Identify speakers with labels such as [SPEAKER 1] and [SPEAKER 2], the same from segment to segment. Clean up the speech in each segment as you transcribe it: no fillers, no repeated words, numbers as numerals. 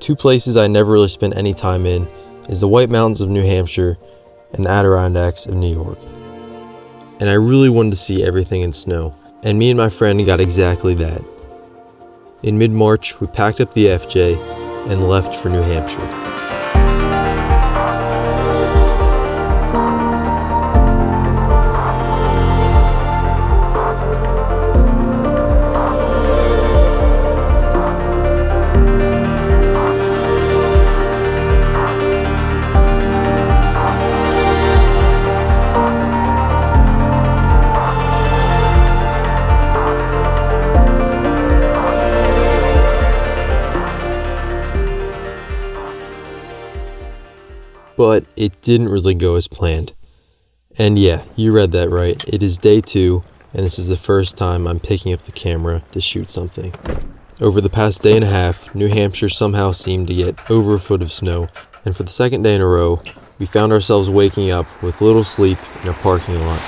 [SPEAKER 1] Two places I never really spent any time in is the White Mountains of New Hampshire and the Adirondacks of New York. And I really wanted to see everything in snow, and me and my friend got exactly that. In mid-March, we packed up the FJ and left for New Hampshire. But it didn't really go as planned. And yeah, you read that right. It is day 2, and this is the first time I'm picking up the camera to shoot something. Over the past day and a half, New Hampshire somehow seemed to get over a foot of snow, and for the second day in a row, we found ourselves waking up with little sleep in a parking lot.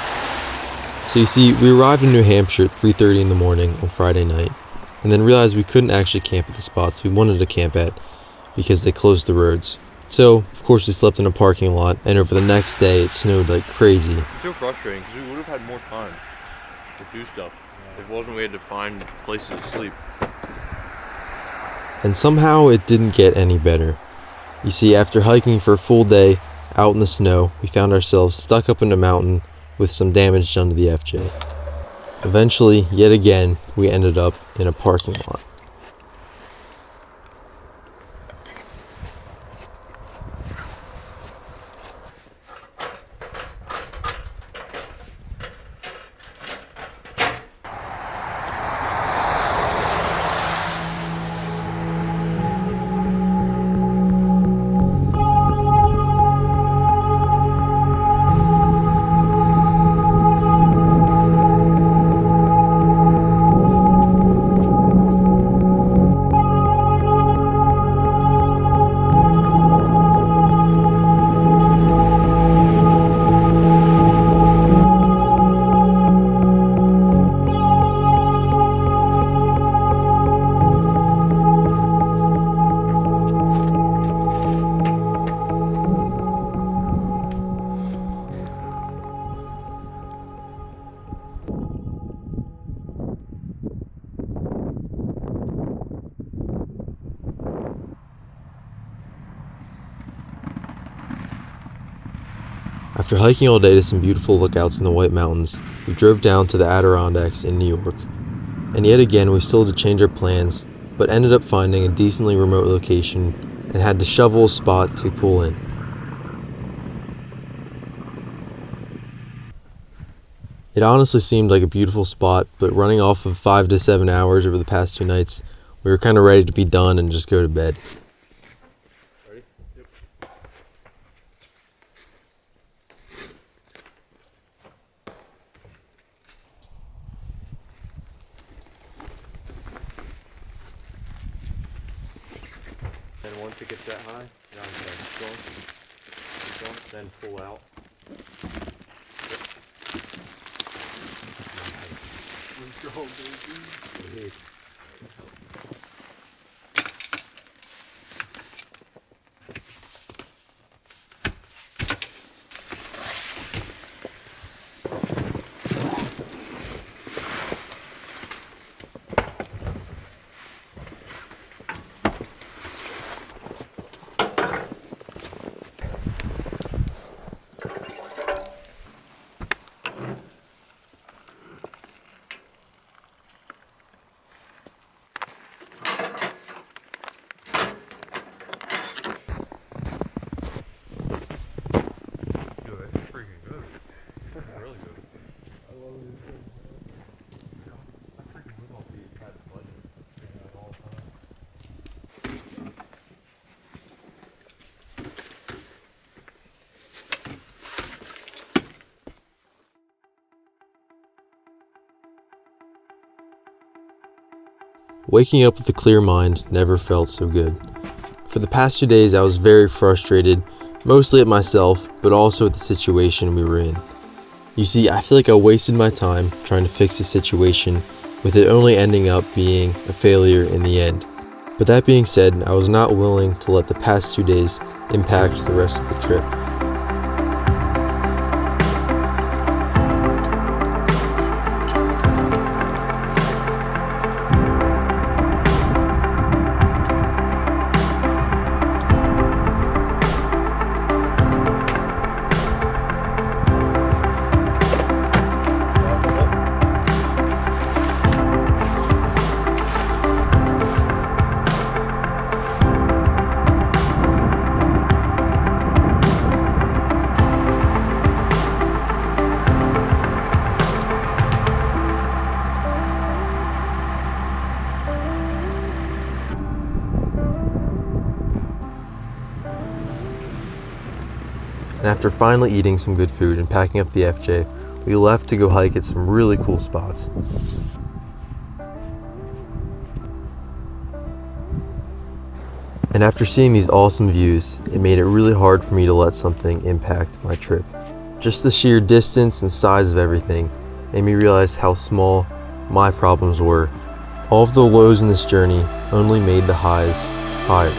[SPEAKER 1] So you see, we arrived in New Hampshire at 3:30 in the morning on Friday night, and then realized we couldn't actually camp at the spots we wanted to camp at because they closed the roads. So, of course, we slept in a parking lot, and over the next day, it snowed like crazy.
[SPEAKER 2] It's so frustrating, because we would have had more time to do stuff if it wasn't we had to find places to sleep.
[SPEAKER 1] And somehow, it didn't get any better. You see, after hiking for a full day out in the snow, we found ourselves stuck up in a mountain with some damage done to the FJ. Eventually, yet again, we ended up in a parking lot. After hiking all day to some beautiful lookouts in the White Mountains, we drove down to the Adirondacks in New York. And yet again, we still had to change our plans, but ended up finding a decently remote location and had to shovel a spot to pull in. It honestly seemed like a beautiful spot, but running off of 5 to 7 hours over the past 2 nights, we were kind of ready to be done and just go to bed.
[SPEAKER 2] Ready? Yep. And once it gets that high, keep going, then pull out. Let's go, baby.
[SPEAKER 1] Waking up with a clear mind never felt so good. For the past 2 days, I was very frustrated, mostly at myself, but also at the situation we were in. You see, I feel like I wasted my time trying to fix the situation, with it only ending up being a failure in the end. But that being said, I was not willing to let the past 2 days impact the rest of the trip. And after finally eating some good food and packing up the FJ, we left to go hike at some really cool spots. And after seeing these awesome views, it made it really hard for me to let something impact my trip. Just the sheer distance and size of everything made me realize how small my problems were. All of the lows in this journey only made the highs higher.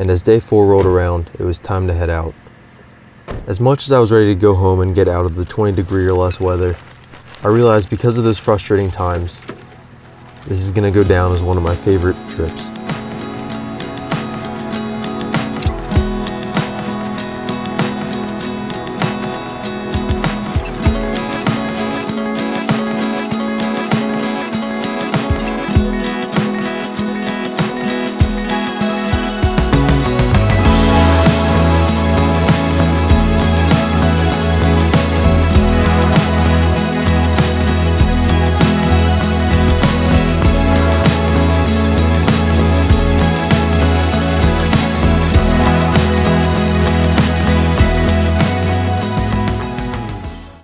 [SPEAKER 1] And as day 4 rolled around, it was time to head out. As much as I was ready to go home and get out of the 20-degree or less weather, I realized because of those frustrating times, this is going to go down as one of my favorite trips.